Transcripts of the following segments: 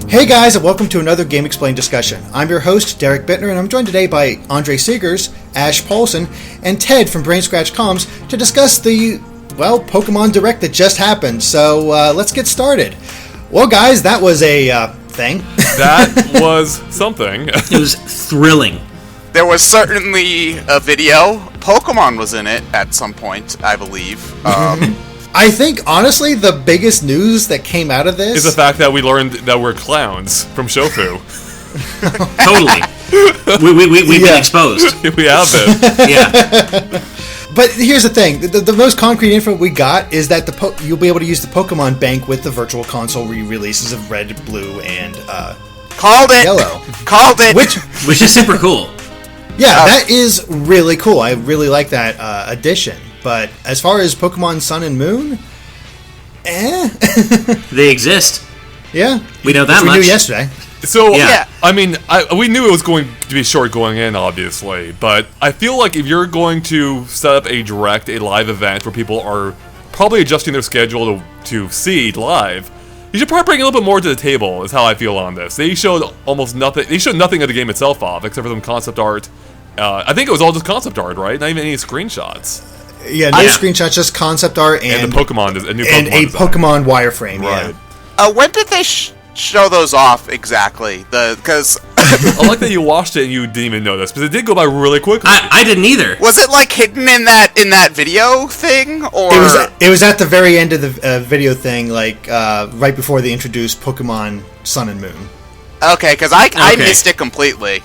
Hey guys, and welcome to another Game Explained discussion. I'm your host, Derek Bittner, and I'm joined today by Andre Seegers, Ash Paulson, and Ted from Brain Scratch Comms to discuss the, Pokemon Direct that just happened. So let's get started. Well, guys, that was a thing. That was something. It was thrilling. There was certainly a video. Pokemon was in it at some point, I believe. I think, honestly, the biggest news that came out of this is the fact that we learned that we're clowns from Shofu. Totally. We've been exposed. We have been. Yeah. But here's the thing. The most concrete info we got is that you'll be able to use the Pokemon Bank with the Virtual Console re-releases of Red, Blue, and Called it! Yellow. Called it! Which is super cool. Yeah, that is really cool. I really like that addition. But as far as Pokemon Sun and Moon, They exist. Yeah. We know that we much. knew yesterday. So, Yeah. I mean, we knew it was going to be short going in, obviously, but I feel like if you're going to set up a live event where people are probably adjusting their schedule to see live, you should probably bring a little bit more to the table, is how I feel on this. They showed almost nothing. They showed nothing of the game itself off, except for some concept art. I think it was all just concept art, right? Not even any screenshots. Yeah, no screenshots, just concept art and the Pokemon, a new Pokemon and a design. Pokemon wireframe. Right. Yeah. When did they show those off exactly? Because I like that you watched it and you didn't even notice, because it did go by really quickly. I didn't either. was it like hidden in that video thing, or It was at the very end of the video thing, like right before they introduced Pokemon Sun and Moon. okay? Because I missed it completely.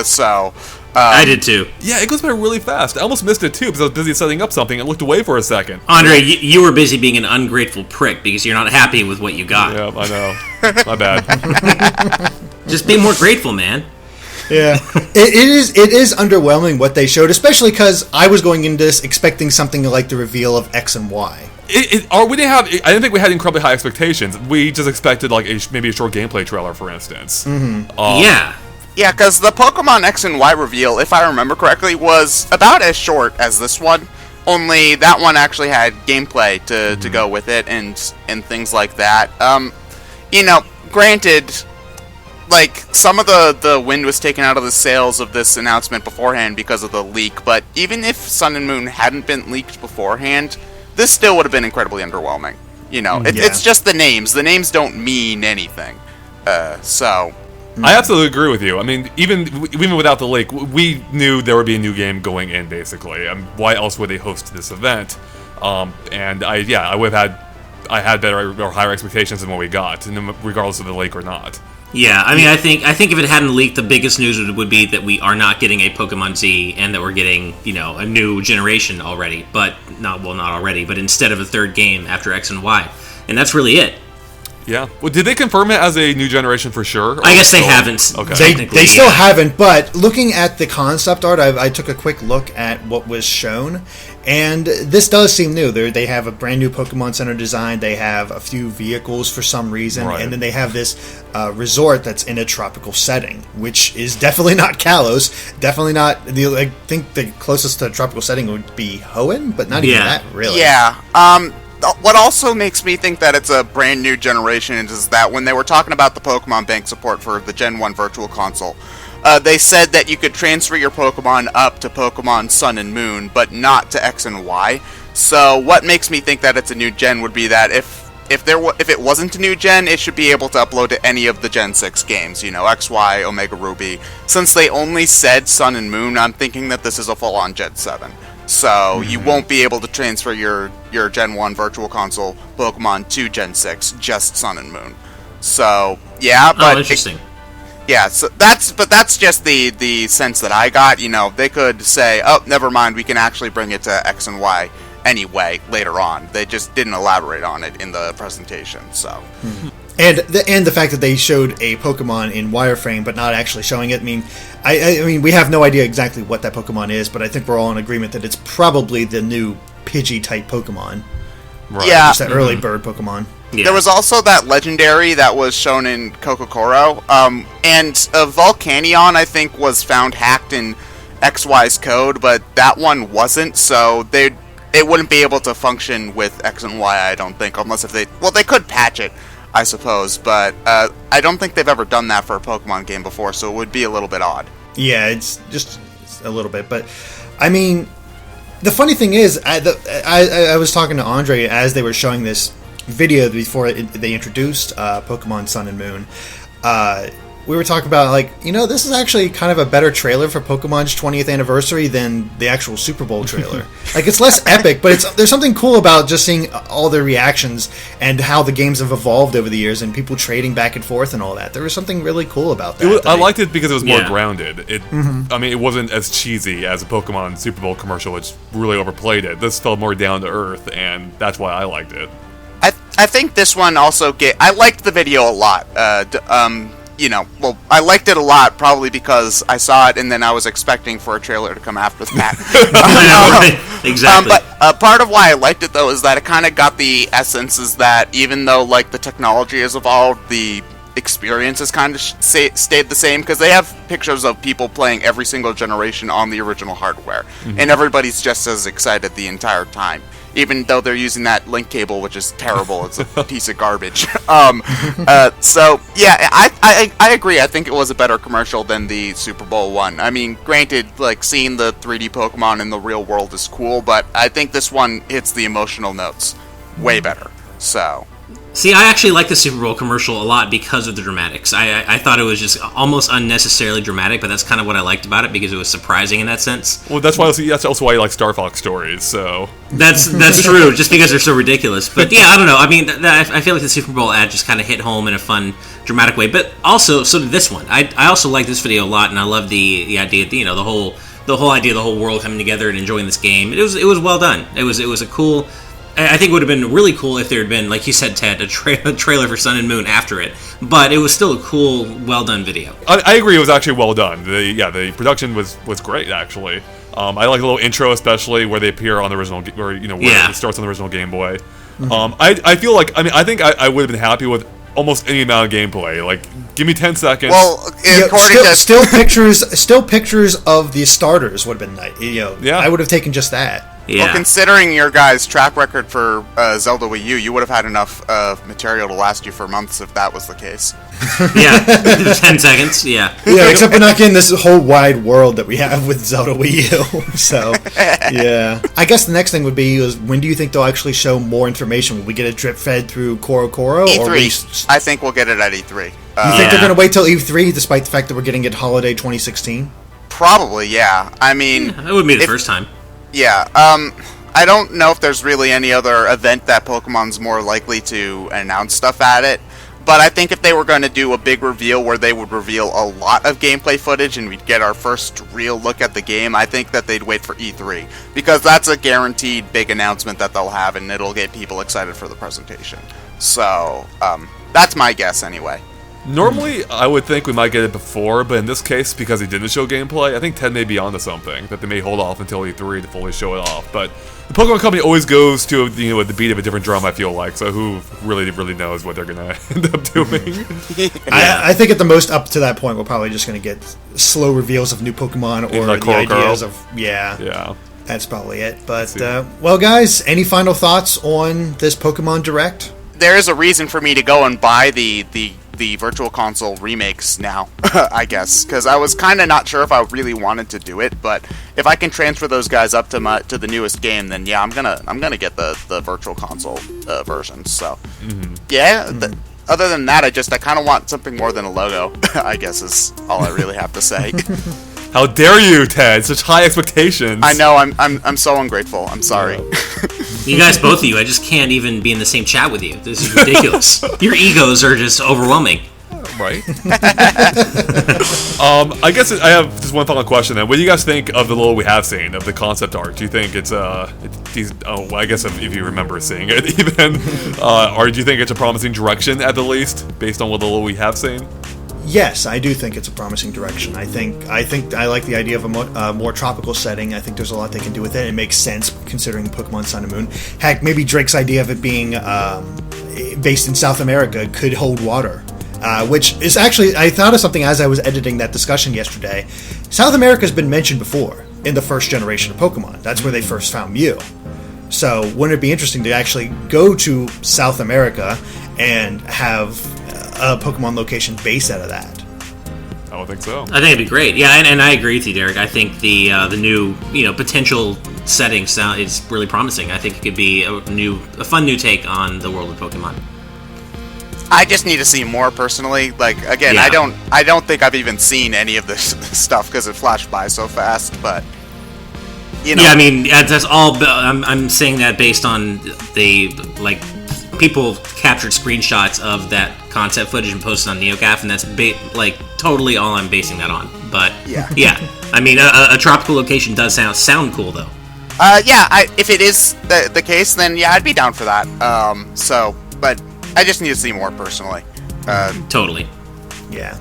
So I did too. Yeah, it goes by really fast. I almost missed it too because I was busy setting up something and looked away for a second. Andre, you were busy being an ungrateful prick because you're not happy with what you got. Yeah, I know. My bad. Just be more grateful, man. Yeah, it is underwhelming what they showed, especially because I was going into this expecting something like the reveal of X and Y. We didn't have. I didn't think we had incredibly high expectations. We just expected like maybe a short gameplay trailer, for instance. Mm-hmm. Yeah. yeah, because the Pokemon X and Y reveal, if I remember correctly, was about as short as this one. Only that one actually had gameplay to go with it and things like that. Granted, like, some of the wind was taken out of the sails of this announcement beforehand because of the leak, but even if Sun and Moon hadn't been leaked beforehand, this still would have been incredibly underwhelming. It's just the names. The names don't mean anything. I absolutely agree with you. I mean, even without the leak, we knew there would be a new game going in, basically. Why else would they host this event? And I had better or higher expectations than what we got, regardless of the leak or not. Yeah, I mean, I think if it hadn't leaked, the biggest news would be that we are not getting a Pokemon Z and that we're getting, a new generation already. But, not already, but instead of a third game after X and Y. And that's really it. Yeah. Well, did they confirm it as a new generation for sure? I guess they haven't. Okay. They still haven't, but looking at the concept art, I took a quick look at what was shown, and this does seem new. They have a brand new Pokemon Center design, they have a few vehicles for some reason, right. And then they have this resort that's in a tropical setting, which is definitely not Kalos, definitely not, I think the closest to a tropical setting would be Hoenn, but not even that, really. Yeah, what also makes me think that it's a brand new generation is that when they were talking about the Pokemon Bank support for the Gen 1 Virtual Console, they said that you could transfer your Pokemon up to Pokemon Sun and Moon, but not to X and Y. So what makes me think that it's a new gen would be that if it wasn't a new gen, it should be able to upload to any of the Gen 6 games, X, Y, Omega Ruby. Since they only said Sun and Moon, I'm thinking that this is a full-on Gen 7. So you won't be able to transfer your Gen 1 Virtual Console Pokemon to Gen 6, just Sun and Moon. So, yeah, but... interesting. So that's just the sense that I got. They could say, oh, never mind, we can actually bring it to X and Y anyway later on. They just didn't elaborate on it in the presentation, so... And the fact that they showed a Pokemon in wireframe but not actually showing it, I mean, we have no idea exactly what that Pokemon is, but I think we're all in agreement that it's probably the new Pidgey-type Pokemon. Right. Yeah. Just that early bird Pokemon. Yeah. There was also that legendary that was shown in Kokokoro, and a Volcanion, I think, was found hacked in XY's code, but that one wasn't, so it wouldn't be able to function with X and Y, I don't think, unless if they could patch it. I suppose. But I don't think they've ever done that for a Pokemon game before, so it would be a little bit odd. Yeah, it's just a little bit. But, I mean, the funny thing is, I was talking to Andre as they were showing this video before they introduced Pokemon Sun and Moon. We were talking about, like, this is actually kind of a better trailer for Pokemon's 20th anniversary than the actual Super Bowl trailer. Like, it's less epic, but there's something cool about just seeing all their reactions and how the games have evolved over the years and people trading back and forth and all that. There was something really cool about that. I liked it because it was more grounded. I mean, it wasn't as cheesy as a Pokemon Super Bowl commercial, which really overplayed it. This felt more down to earth, and that's why I liked it. I think this one also I liked the video a lot. I liked it a lot probably because I saw it and then I was expecting for a trailer to come after that. Exactly. But part of why I liked it, though, is that it kind of got the essence is that even though, like, the technology has evolved, the experience has kind of stayed the same, because they have pictures of people playing every single generation on the original hardware, and everybo's just as excited the entire time. Even though they're using that link cable, which is terrible. It's a piece of garbage. So, yeah, I agree. I think it was a better commercial than the Super Bowl one. I mean, granted, like, seeing the 3D Pokemon in the real world is cool, but I think this one hits the emotional notes way better. So... See, I actually like the Super Bowl commercial a lot because of the dramatics. I thought it was just almost unnecessarily dramatic, but that's kind of what I liked about it, because it was surprising in that sense. Well, that's also why you like Star Fox stories, so... That's true, just because they're so ridiculous. But yeah, I don't know. I mean, I feel like the Super Bowl ad just kind of hit home in a fun, dramatic way. But also, so did this one. I also like this video a lot, and I love the idea, the whole idea of the whole world coming together and enjoying this game. It was well done. It was a cool... I think it would have been really cool if there had been, like you said, Ted, a trailer for Sun and Moon after it. But it was still a cool, well-done video. I agree, it was actually well done. The production was great, actually. I like the little intro, especially where they appear on the original, where it starts on the original Game Boy. I feel like, I think I would have been happy with almost any amount of gameplay. Like, give me 10 seconds. Well, still pictures of the starters would have been nice. I would have taken just that. Yeah. Well, considering your guys' track record for Zelda Wii U, you would have had enough material to last you for months if that was the case. Yeah, 10 seconds, yeah. Yeah, except we're not getting this whole wide world that we have with Zelda Wii U. So, yeah. I guess the next thing would be, when do you think they'll actually show more information? Will we get it drip-fed through Koro? E3. I think we'll get it at E3. You think they're going to wait till E3, despite the fact that we're getting it holiday 2016? Probably, yeah. I mean... That wouldn't be the first time. Yeah, I don't know if there's really any other event that Pokemon's more likely to announce stuff at it, but I think if they were going to do a big reveal where they would reveal a lot of gameplay footage and we'd get our first real look at the game, I think that they'd wait for E3, because that's a guaranteed big announcement that they'll have, and it'll get people excited for the presentation. So, that's my guess anyway. Normally, I would think we might get it before, but in this case, because he didn't show gameplay, I think Ted may be onto something, that they may hold off until E3 to fully show it off. But the Pokemon Company always goes to at the beat of a different drum, I feel like, so who really knows what they're going to end up doing. I think at the most up to that point, we're probably just going to get slow reveals of new Pokemon or like the ideas of... Yeah. That's probably it. But, well, guys, any final thoughts on this Pokemon Direct? There is a reason for me to go and buy the Virtual Console remakes now, I guess, because I was kind of not sure if I really wanted to do it, but if I can transfer those guys up to the newest game, then yeah, I'm gonna get the Virtual Console versions. So other than that, I kind of want something more than a logo. I guess is all I really have to say. How dare you, Ted? Such high expectations. I know. I'm so ungrateful. I'm sorry. You guys, both of you, I just can't even be in the same chat with you. This is ridiculous. Your egos are just overwhelming. Right. I guess I have just one final question then. What do you guys think of the little we have seen of the concept art? Do you think it's I guess if you remember seeing it even, or do you think it's a promising direction at the least, based on what the little we have seen? Yes, I do think it's a promising direction. I like the idea of a more tropical setting. I think there's a lot they can do with it. It makes sense considering Pokemon Sun and Moon. Heck, maybe Drake's idea of it being based in South America could hold water. Which is actually, I thought of something as I was editing that discussion yesterday. South America has been mentioned before in the first generation of Pokemon. That's where they first found Mew. So wouldn't it be interesting to actually go to South America and have a Pokemon location based out of that. I don't think so. I think it'd be great. Yeah, and I agree with you, Derek. I think the new potential setting sound is really promising. I think it could be a fun new take on the world of Pokemon. I just need to see more personally. Like again, Yeah. I don't think I've even seen any of this stuff because it flashed by so fast. But you know, Yeah, I mean that's all. I'm saying that based on the people captured screenshots of that concept footage and posted on NeoGAF, and that's totally all I'm basing that on. But Yeah. I mean a tropical location does sound cool though. If it is the case, then yeah, I'd be down for that. But I just need to see more personally. Totally. Yeah.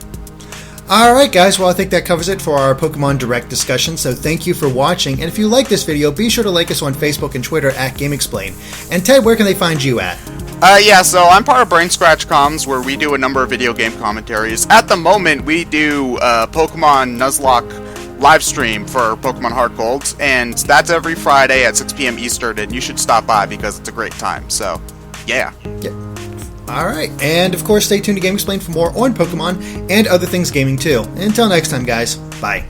Alright guys, well I think that covers it for our Pokemon Direct discussion, so thank you for watching, and if you like this video, be sure to like us on Facebook and Twitter at GameXplain. And Ted, where can they find you at? So I'm part of Brain Scratch Comms, where we do a number of video game commentaries. At the moment, we do Pokemon Nuzlocke live stream for Pokemon Heart Gold, and that's every Friday at 6 p.m. Eastern, and you should stop by because it's a great time, so yeah. Alright, and of course stay tuned to GameXplain for more on Pokemon and other things gaming too. Until next time guys, bye.